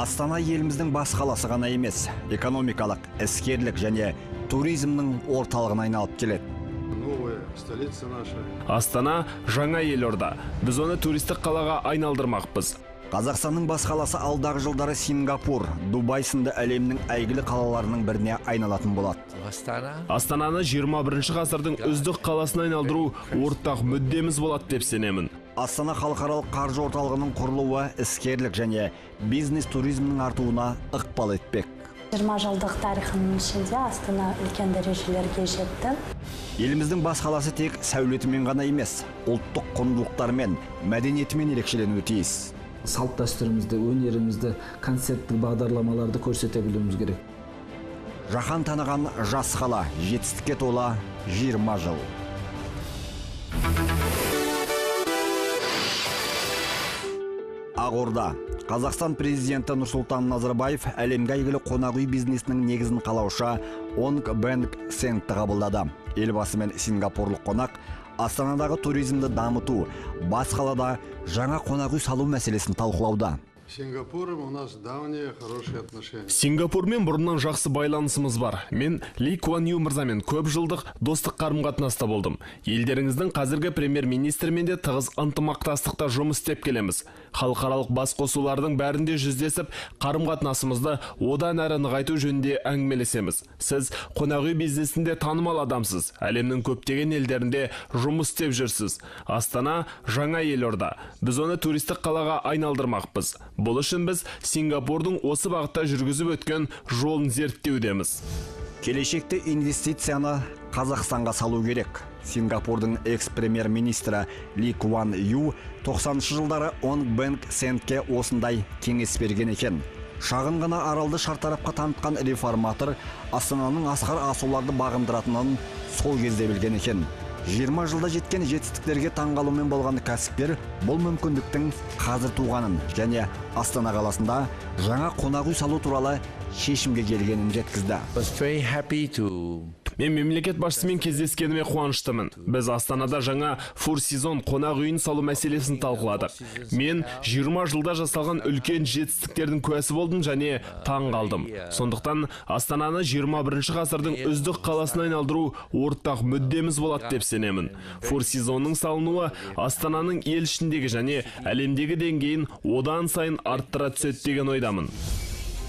Астана еліміздің бас қаласы ғана емес, экономикалық, іскерлік және туризмнің орталығына айналып келеді. Столица наша. Астана жаңа елорда. Біз оны туристік қалаға айналдырмақпыз. Қазақстанның бас қаласы алдағы жылдары Сингапур, Дубай сынды әлемнің әйгілі қалаларының біріне айналатын болады. Астананы 21 ғасырдың үздік қаласына айналдыру ортақ мүддеміз болады деп сенемін. Астана халықаралық қаржы орталығының құрылуы іскерлік және бизнес туризмнің артуына ықпал етпек. 20 жылдық тарихының ішінде Астана үлкен дәрежелерге жетті. Еліміздің бас қаласы тек сәулетімен ғана емес, ұлттық құндылықтармен, мәдениетімен ерекшеленуі тиіс. Салт дәстүрімізді, өнерімізді, концерттік бағдарламаларды көрсете білуіміз керек. Жаһан таныған жас қала, жетістікке тола 20 жыл. Ақорда. Қазақстан президенті Нұрсұлтан Назарбаев әлемге әйгілі қонақ үй бизнесінің негізін қалаушы Онг Бенг Сенгті қабылдады. Елбасы мен сингапурлық қонақ Астанадағы туризмді дамыту, бас қалада жаңа қонақ үй салу мәселесін талқылауда. Сингапуром у нас давние хорошие отношения. Сингапурмен бұрыннан жақсы байланысымыз бар. Мен Ли Куан Ю мырзамен көп жылдық достық қарым-қатынаста болдым. Елдеріңіздің қазіргі премьер-министрімен де тығыз ынтымақтастықта жұмыс істеп келеміз. Халықаралық бас қосулардың бәрінде жүздесіп, қарым-қатынасымызды одан әрі нығайту жөнінде әңгімелесеміз. Сіз қонақ үй бизнесінде танымал адамсыз. Әлемнің көптеген елдерінде жұмыс істеп жүрсіз. Астана жаңа елорда. Біз оны туристік қалаға айналдырмақпыз. Бұл үшін біз Сингапурдың осы бағытта жүргізіп өткен жолын зерттеудеміз. Келешекте инвестицияны Қазақстанға салу керек. Сингапурдың экс-премьер-министрі Ли Куан Ю 90-шы жылдары Онг Бенг Сенгке осындай кеңес берген екен. Шағын ғана аралды шартарапқа танытқан реформатор Астананың асқар асуларды бағындыратынын сол кезде білген екен. 20 жылда жеткен жетістіктерге таңғалумен болған кәсіпкер бұл мүмкіндіктің қазір туғанын және Астана қаласында жаңа қонақ үй салу туралы шешімге келгенін жеткізді. Мен мемлекет басшысымен кездескеніме қуаныштымын. Біз Астанада жаңа Four Seasons қонақ үйін салу мәселесін талқыладық. Мен 20 жылда жасалған үлкен жетістіктердің куәсі болдым және таң қалдым. Сондықтан Астананы 21 ғасырдың үздік қаласына айналдыру ортақ мүддеміз болады деп сенемін. Four Seasons'ның салынуы Астананың ел ішіндегі және әлемдегі деңгейін одан сайын арттыра түседі деген ойдамын.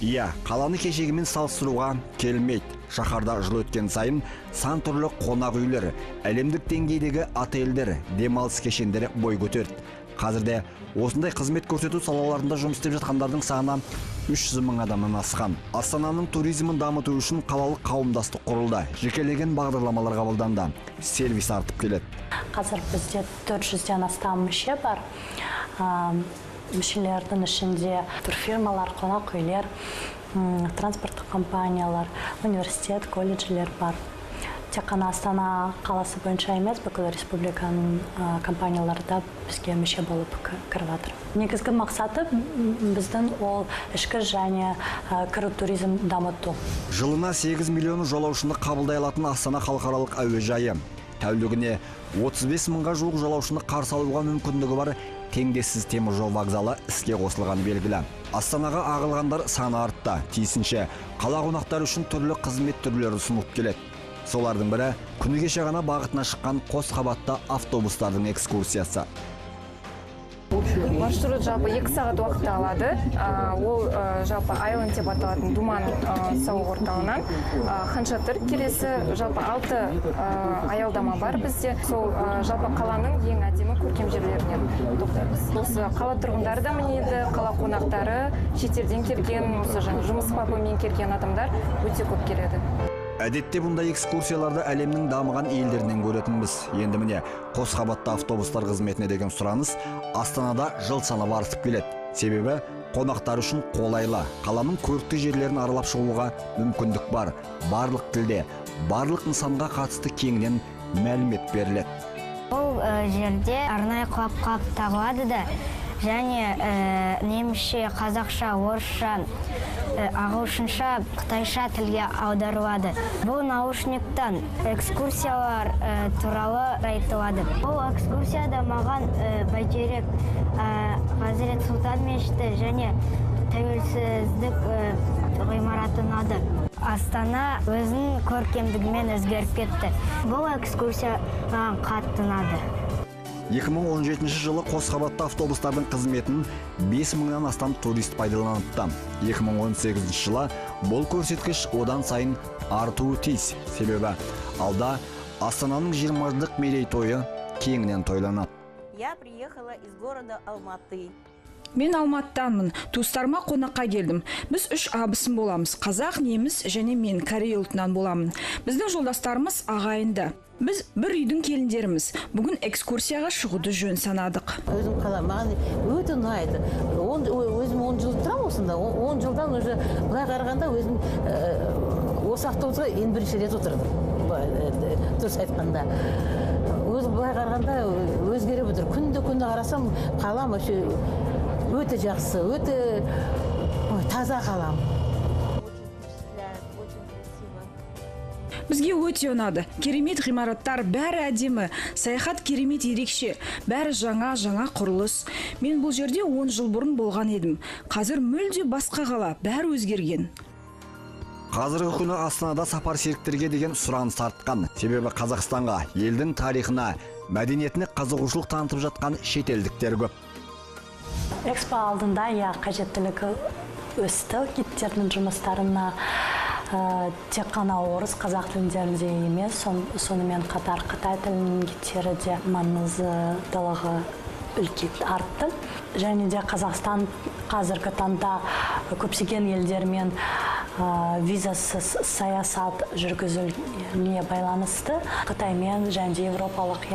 Иә, қаланы кешегімен салыстыруға келмейді. Шаһарда жыл өткен сайын сан түрлі қонақ үйлер, әлемдік деңгейдегі отельдер, демалыс кешендері бой көтерді. Қазірде осындай қызмет көрсету салаларында жұмыс істеп жатқандардың саны 300 мың адамнан асқан. Астананың туризмін дамыту үшін қалалық қауымдастық құрылды. Жекелеген бағдарламалар қабылданды. Сервис артып келеді. Қазір бізде 400-ден астам мүше бар. Мүшелердің ішінде турфирмалар, қонақ үйлер, транспорттық компаниялар, университет, колледжлер бар. Тек қана Астана қаласы бойынша емес, бүкіл республиканың компанияларда бізге мүше болып кіріп жатыр. Негізгі мақсаты біздің ол ішкі және кіру туризм дамыту. Жылына 8 миллион жолаушыны қабылдай алатын Астана халықаралық әуежайы. Тәулігіне 35 мыңға жуық жолаушыны қарсы алуға мүмкіндігі бар теңдессіз темір жол вокзалы іске қосылған белгілі. Астанаға ағылғандар саны артты. Тиісінше қала қонақтары үшін түрлі қызмет түрлері ұсынылып келеді. Солардың бірі күні кеше ғана бағытына шыққан қос қабатты автобустардың экскурсиясы. Маршрут жалпы 2 сағат уақытты алады. Ол жалпы Айленд деп аталатын Думан сауық орталығынан Ханшатыр келесі жалпы 6 аялдама бар бізде. Сол жалпы қаланың ең әдемі көркем жерлерінен тоқтаймыз. Осы қала тұрғындары да мінеді, қала қонақтары, шетелден келген, жұмыс бабымен келген адамдар өте көп келеді. Әдетте бұндай экскурсияларды әлемнің дамыған елдерінен көретінбіз. Енді міне қос қабатты автобустар қызметіне деген сұраныс Астанада жыл санап артып келеді. Себебі қонақтар үшін қолайлы, қаланың көрікті жерлерін аралап шығуға мүмкіндік бар. Барлық тілде, барлық нысанға қатысты кеңінен мәлімет беріледі. Бұл жерде арнайы қап тағылады да, және немісше, қазақша, орысша, ағылшынша, қытайша тілге аударылады. Бұл наушниктан экскурсиялар туралы айтылады. Бұл экскурсияда маған бәйтерек, Хазірет Сұлтан мешіті және тәуелсіздік ғимараты ұнады. Астана өзінің көркемдігімен өзгеріп кетті. Бұл экскурсия маған қатты ұнады. 2017 жылы қосқабатты автобустардың қызметін 5000-нан астам турист пайдаланыпты. 2018 жылы бұл көрсеткіш одан сайын артуы тиіс. Себебі алда Астананың 20-жылдық мерейтойы кеңінен тойланады. Я приехала из города Алматы. Мен Алматыданмын. Туыстарыма қонаққа келдім. Біз 3 абысын боламыз. Қазақ, неміс және мен Корей ұлтынан боламын. Біздің жолдастарымыз ағайынды. Біз бір үйдің келіндеріміз. Бүгін экскурсияға шығуды жөн санадық. Өзім қалам, маған өте ұнайды. Өзім 10 жыл тұрам осында. 10 жылдан уже былай қарағанда өзім осы автобусқа ең бірінші рет отырдым. Дұрыс айтқанда. Өзім былай қарағанда өзгеріп отыр. Күнде қарасам қалам өте жақсы, өте таза қалам. Бізге өте ұнады. Керемет ғимараттар, бәрі әдемі. Саяхат керемет ерекше. Бәрі жаңа құрылыс. Мен бұл жерде 10 жыл бұрын болған едім. Қазір мүлде басқа қала, бәрі өзгерген. Қазіргі күні Астанада сапар серіктерге деген сұраныс артқан. Себебі Қазақстанға, елдің тарихына, мәдениетіне қызығушылық танытып жатқан шетелдіктер көп. Экспо алдында қажеттілігі өсті. Гидтердің жұмыстарына тек қана орыс, қазақ тілдерінде емес, сонымен қатар Қытай тілінің гидтері де маңыздылығы үлкен артты. Және де Қазақстан қазіргі таңда көптеген елдермен визасыз саясат жүргізуіне байланысты. Қытаймен және де европалық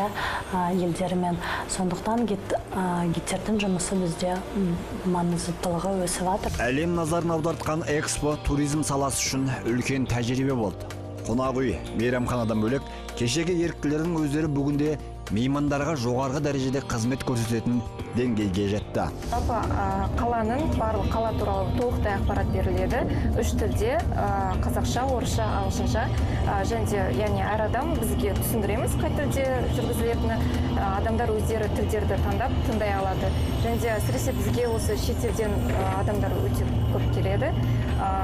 елдермен. Сондықтан гидтердің жұмысы бізде маңыздылығы өсіп жатыр. Әлем назарын аудартқан экспо туризм саласы үшін үлкен тәжірибе болды. Қонақ үй, мейрамханадан бөлек, кешегі еріктілердің өздері бүгінде меймандарға жоғарғы дәрежеде қызмет көрсететін деңгейге жетті. Қаланың барлық қала туралы толықтай ақпарат беріледі. 3 тілде, қазақша, орысша, ағылшынша. Және әр адам бізге түсіндіреміз қай тілде жүргізілетіні. Адамдар өздері тілдерді таңдап тыңдай алады. Және де әсіресе бізге осы шетелден адамдар өте көп келеді.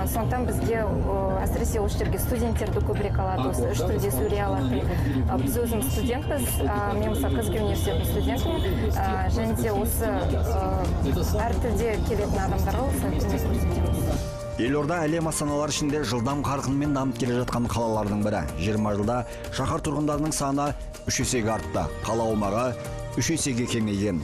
Сондықтан бізге әсіресе осы жерге студенттерді көбірек алады. Осы 3 тілде сөйлей алады. Біз өзіміз студентпіз. Мен мысалы Казги университетінің студентімін. Және де осы әр тілде келетін адамдарға осы көмек көрсетеміз. Елорда әлем астаналар ішінде жылдам қарқынмен дамып келе жатқан қалалардың бірі. 20 жылда шаһар тұрғындарының саны 3 есеге артты. Қала аумағы 3 есеге кеңейген.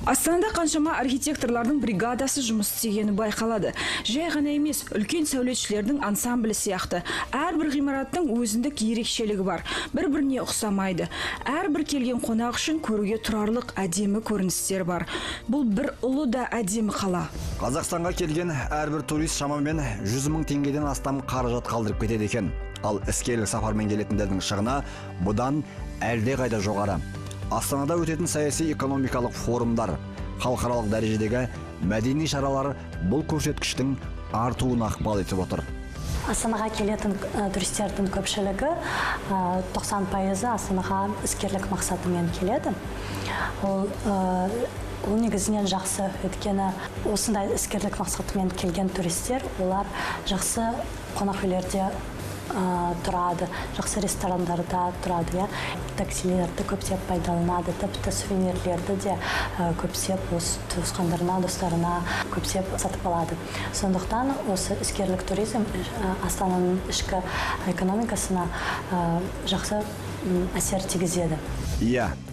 Астанада қаншама архитекторлардың бригадасы жұмыс істегені байқалады. Жай ғана емес, үлкен сәулетшілердің ансамблі сияқты. Әрбір ғимараттың өзіндік ерекшелігі бар. Бір-біріне ұқсамайды. Әрбір келген қонақ үшін көруге тұрарлық әдемі көріністер бар. Бұл бір ұлы да әдемі қала. Қазақстанға келген әрбір турист шамамен 100 000 теңгеден астам қаражат қалдырып кетеді екен. Ал іскерлік сапармен келетіндердің шығыны бұдан әлде қайда жоғары. Астанада өтетін саяси экономикалық форумдар, халықаралық дәрежедегі мәдени шаралар бұл көрсеткіштің артуына ықпал етіп отыр. Астанаға келетін туристердің көпшілігі 90% Астанаға іскерлік мақсатымен келеді. Ол негізінен жақсы, өйткені осындай іскерлік мақсатымен келген туристер, олар жақсы қонақ үйлерде тұрады, жақсы ресторандарда тұрады. Таксилерді көптеп пайдаланады, тіпті сувенирлерді де көптеп осы туысқандарына, достарына көптеп сатып алады. Сондықтан осы іскерлік туризм Астананың ішкі экономикасына жақсы әсер тигізеді.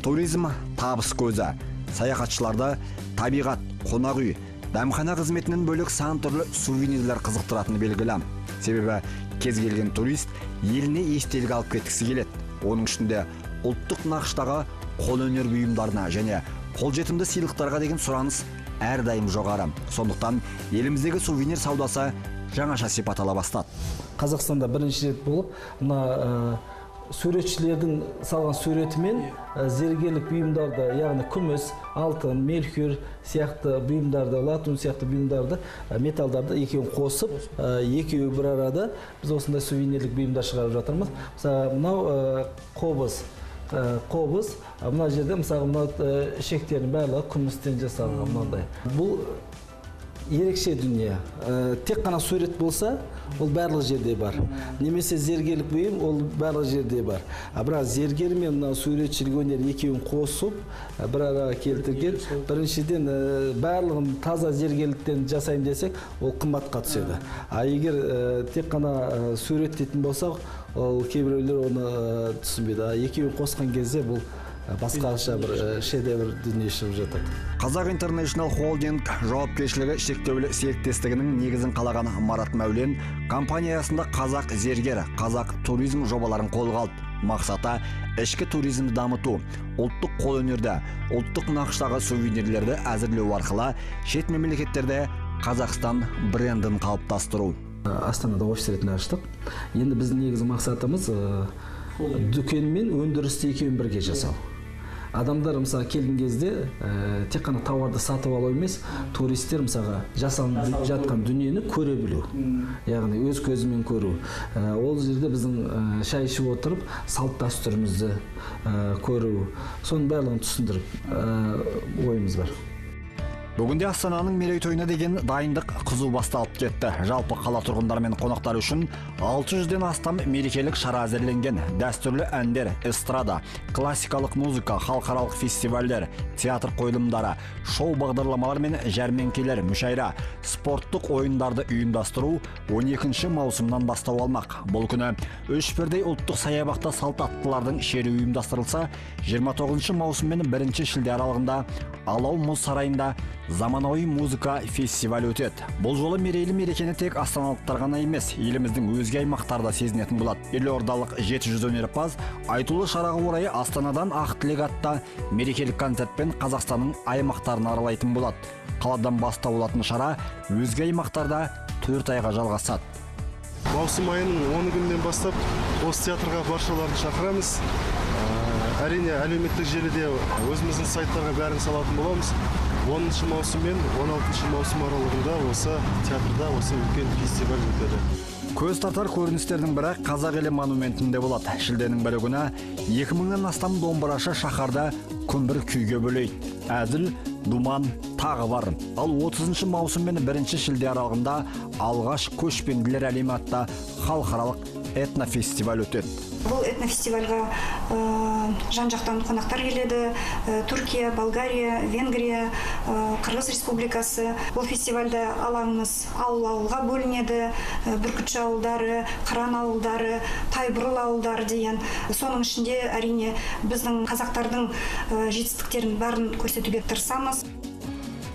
Туризм табыс көзі. Саяхатшыларды табиғат, қонақ үй, дәмхана қызметінен бөлек сан түрлі сувенирлер қызықтыратыны белгілі. Себебі кез келген турист еліне естелік алып кеткісі келеді. Оның ішінде ұлттық нақыштағы қолөнер бұйымдарына және қолжетімді сыйлықтарға деген сұраныс әрдайым жоғары. Сондықтан еліміздегі сувенир саудасы жаңаша сипат ала бастады. Қазақстанда бірінші рет болып, суретшілердің салған суретімен зергерлік бұйымдарды, яғни күміс, алтын, меркур сияқты бұйымдарды, латун сияқты бұйымдарды, металдарды екеуін қосып, екеуі бір арада біз осындай сувенирлік бұйымдар шығарып жатырмыз. Мысалы, мынау қобыз, мына жерде мысалы мынау ішектердің барлығы күмістен жасалған мынандай. Бұл ерекше дүние. Тек қана сурет болса, ол барлық жерде бар. Немесе зергерлік бұйым, ол барлық жерде бар. Бірақ зергер мен суретшілік өнер екеуін қосып, бір араға келтірген. Біріншіден барлығын таза зергерліктен жасайын десек, ол қымбатқа түседі. Егер тек қана сурет дейтін болсақ, ол кейбіреулер оны түсінбейді. Екеуін қосқан кезде бұл басқаша бір шедевр дүние шығып жатады. Қазақ International Holding жауапкершілігі шектеулі серіктестігінің негізін қалаған Марат Мәулен компаниясында қазақ зергер, қазақ туризм жобаларын қолға алды. Мақсаты ішкі туризмді дамыту, ұлттық қолөнерді, ұлттық нақыштағы сувенирлерді әзірлеу арқылы шет мемлекеттерде Қазақстан брендін қалыптастыру. Астанада офис ретінде аштық. Енді біздің негізгі мақсатымыз дүкен мен өндірісті екеуін бірге жасау. Адамдар мысалы келген кезде тек қана тауарды сатып алу емес, туристер мысалға жасалынып жатқан дүниені көре білу. Яғни өз көзімен көру. Ол жерде біздің шай ішіп отырып, салт дәстүрімізді көру. Соның барлығын түсіндіріп ойымыз бар. Бүгінде Астананың мерейтойына деген дайындық қызу басталып кетті. Жалпы қала тұрғындары мен қонақтар үшін 600-ден астам мерекелік шара әзірленген. Дәстүрлі әндер, эстрада, классикалық музыка, халықаралық фестивальдер, театр қойылымдары, шоу бағдарламалар мен жәрмеңкелер, мүшайра, спорттық ойындарды ұйымдастыру 12 маусымнан бастау алмақ. Бұл күні 3 бірдей ұлттық саябақта салт аттылардың шеруі ұйымдастырылса, 29 маусым мен 1 шілде аралығында Алау мұз сарайында заманауи музыка фестивалі өтеді. Бұл жолы мерейлі мерекені тек астаналықтар ғана емес, еліміздің өзге аймақтарда сезінетін болады. Елордалық 700 өнерпаз айтулы шараға орай Астанадан ақ тілек атты мерекелік концертпен Қазақстанның аймақтарын аралайтын болады. Қаладан бастау алатын шара өзге аймақтарда 4 айға жалғасады. Маусым айының 10 күнінен бастап осы театрға баршаларды шақырамыз. Әрине әлеуметтік желіде өзіміздің сайттарға бәрін салатын боламыз. 10 маусым мен 16 маусым аралығында осы театрда осы үлкен фестиваль өтеді. Көз тартар көріністердің бірі Қазақ елі монументінде болады. Шілденің бірі күні 2000-нан астам домбырашы шаһарда күмбір күйге бөлейді. Әзіл, думан тағы бар. Ал 30 маусым мен 1 шілде аралығында алғаш көшпенділер әлемі атты халықаралық этнофестиваль өтеді. Бұл этнофестивальға жан-жақтан қонақтар келеді. Түркия, Болгария, Венгрия, Қырғыз Республикасы. Бұл фестивальда алаңымыз ауыл-ауылға бөлінеді. Бүркітші ауылдары, Қыран ауылдары, Тайбұрыл ауылдары деген. Соның ішінде әрине біздің қазақтардың жетістіктерін бәрін көрсетуге тырысамыз.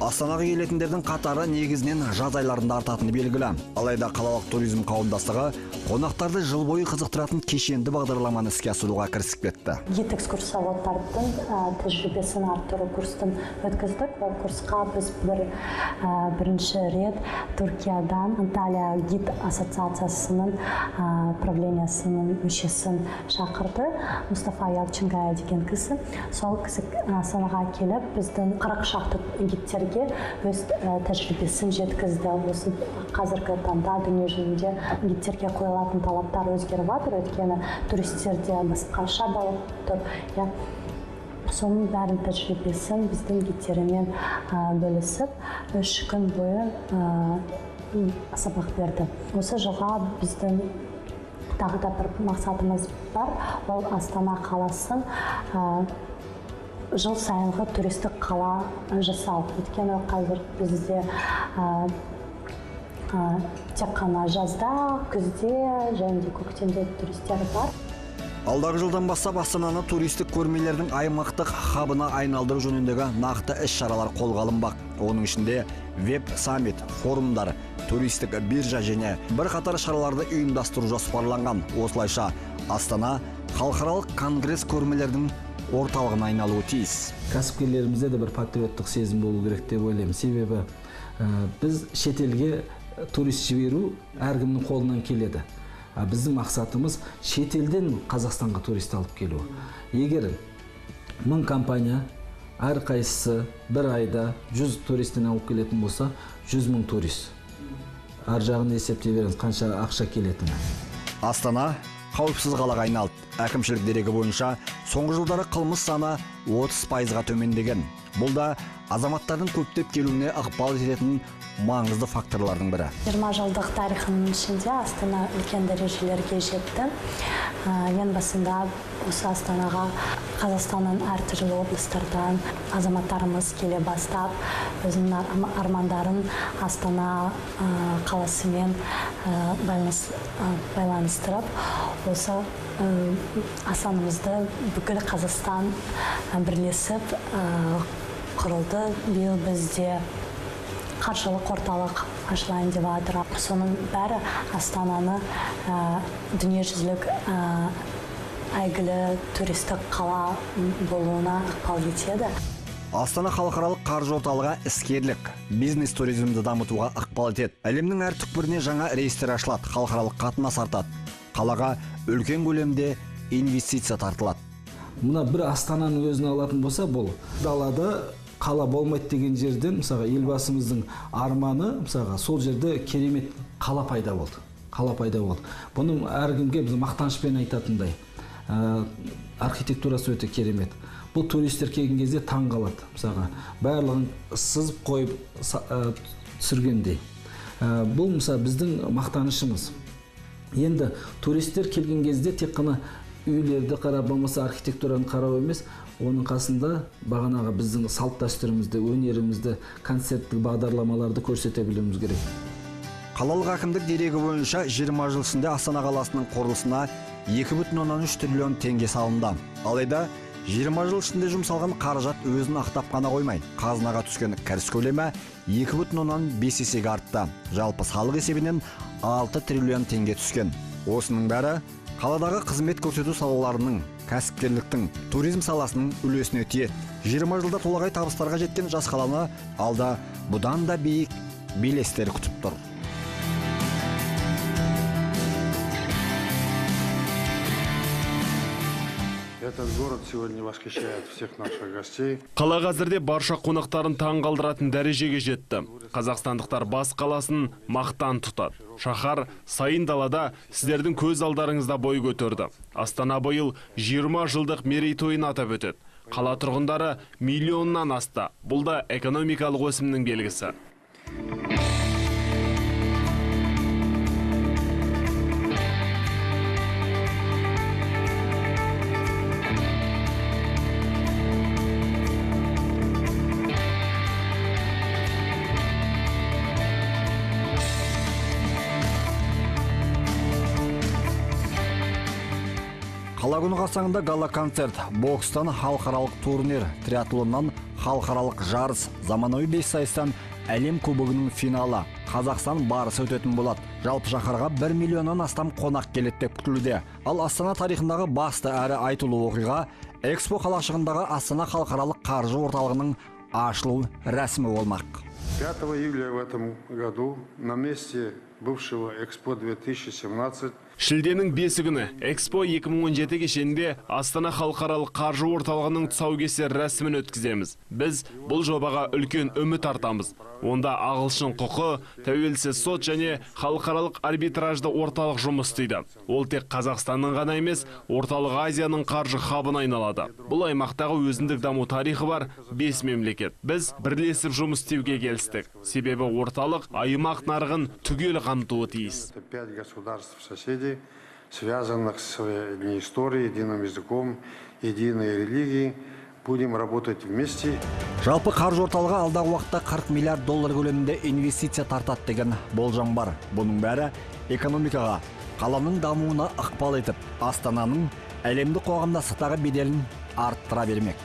Астанаға келетіндердің қатары негізінен жаз айларында артатыны белгілі. Алайда қалалық туризм қауымдастығы қонақтарды жыл бойы қызықтыратын кешенді бағдарламаны іске асыруға кірісіп кетті. Гид экскурсоводтардың тәжірибесін арттыру курсын өткіздік. Ол курсқа біз бірінші рет Түркиядан Анталия гид ассоциациясының правлениясының мүшесін шақырды. Мұстафа Ялчингая деген кісі. Сол кісі Астанаға келіп, біздің 40 шақты гидтерге өз тәжірибесін жеткізді. Осы қазіргі таңда дүние жүзінде гидтерге қойылатын талаптар өзгеріп жатыр, өйткені туристерде басқаша болып тұр. Соның бәрін тәжірибесін біздің гидтерімен бөлісіп, 3 күн бойы сабақ берді. Осы жылға біздің тағы да бір мақсатымыз бар, ол Астана қаласын жыл сайынғы туристік қала жасау. Өйткені қазір бізде тек қана жазда, күзде және көктемде туристер бар. Алдағы жылдан бастап Астананы туристік көрмелердің аймақтық хабына айналдыру жөніндегі нақты іс-шаралар қолға алынбақ. Оның ішінде веб-саммит, форумдар, туристік биржа және бірқатар шараларды ұйымдастыру жоспарланған. Осылайша Астана халықаралық конгресс көрмелердің орталығына айналуы тиіс. Кәсіпкерлерімізде де бір патриоттық сезім болу керек деп ойлаймын. Себебі біз шетелге турист жіберу әркімнің қолынан келеді. Біздің мақсатымыз шетелден Қазақстанға турист алып келу. Егер 1000 компания әр қайсысы бір айда 100 туристен алып келетін болса, 100 000 турист. Ар жағын есептей беріңіз, қанша ақша келетіні. Астана қауіпсіз қалаға айналды. Әкімшілік дерегі бойынша соңғы жылдары қылмыс саны 30%-ға төмендеген. Бұл да азаматтардың көптеп келуіне ықпал ететін маңызды факторлардың бірі. 20 жылдық тарихының ішінде Астана үлкен дәрежелерге жетті. Ең басында осы Астанаға Қазақстанның әртүрлі облыстардан азаматтарымыз келе бастап, өзінің армандарын Астана қаласымен байланыстырып, осы Астанамызды бүкіл Қазақстан бірлесіп құрылды. Биыл бізде қаржылық орталық ашылайын деп жатыр. Соның бәрі Астананы дүниежүзілік әйгілі туристік қала болуына ықпал етеді. Астана халықаралық қаржы орталығы іскерлік, бизнес туризмді дамытуға ықпал етеді. Әлемнің әр түкпіріне жаңа рейстер ашылады, халықаралық қатынас артады. Қалаға үлкен көлемде инвестиция тартылады. Мына бір Астананың өзін алатын болса, бұл далада қала болмайды деген жерден, мысалға, елбасымыздың арманы, мысалға, сол жерде керемет қала пайда болды. Бұның әркімге біз мақтанышпен айтатындай. Архитектурасы өте керемет. Бұл туристер келген кезде таң қалады. Мысалға, барлығын сызып қойып түсіргендей. Бұл мысалы біздің мақтанышымыз. Енді туристер келген кезде тек қана үйлерді қарап, болмаса архитектураны қарау емес, оның қасында бағанағы біздің салт дәстүрімізді, өнерімізді, концерттік бағдарламаларды көрсете білуіміз керек. Қалалық әкімдік дерегі бойынша 20 жыл ішінде Астана қаласының құрылысына 2,3 триллион теңге салынды. Алайда 20 жыл ішінде жұмсалған қаражат өзін ақтап қана қоймай, қазынаға түскен кіріс көлемі 2,5 есеге артты. Жалпы салық есебінен 6 триллион теңге түскен. Осының бәрі қаладағы қызмет көрсету салаларының, кәсіпкерліктің, туризм саласының үлесіне тиеді. 20 жылда толағай табыстарға жеткен жас қаланы алда бұдан да биік белестер күтіп тұр. Этот город сегодня восхищает всех наших гостей. Қала қазірде барша қонақтарын таң қалдыратын дәрежеге жетті. Қазақстандықтар бас қаласын мақтан тұтады. Шаһар сайын далада сіздердің көз алдарыңызда бой көтерді. Астана биыл 20 жылдық мерейтойын атап өтеді. Қала тұрғындары миллионнан асты. Бұл да экономикалық өсімнің белгісі. Қала күні қарсаңында гала-концерт, бокстан халықаралық турнир, триатлоннан халықаралық жарыс, заманауи бессайыстан әлем кубогының финалы, Қазақстан барысы өтетін болады. Жалпы шаһарға 1 миллионнан астам қонақ келеді деп күтілуде. Ал Астана тарихындағы басты әрі айтулы оқиға Экспо қалашығындағы Астана халықаралық қаржы орталығының ашылу рәсімі болмақ. 5 июля в этом году на месте бывшего Экспо 2017 Шілденің 5 күні Экспо 2017 кешенінде Астана халықаралық қаржы орталығының тұсаукесер рәсімін өткіземіз. Біз бұл жобаға үлкен үміт артамыз. Онда ағылшын құқы, тәуелсіз сот және халықаралық арбитражды орталық жұмыс істейді. Ол тек Қазақстанның ғана емес, орталық Азияның қаржы хабына айналады. Бұл аймақтағы өзіндік даму тарихы бар 5 мемлекет. Біз бірлесіп жұмыс істеуге келістік. Себебі орталық аймақ нарығын түгел қамтуы тиіс. 5 государств-соседей, связанных с единой историей, единым языком, единой религией. Будем работать вместе. Жалпы қаржы орталығы алдағы уақытта 40 миллиард доллар көлемінде инвестиция тартады деген болжам бар. Бұның бәрі экономикаға, қаланың дамуына ықпал етіп, Астананың әлемдік қоғамдастықтағы беделін арттыра бермек.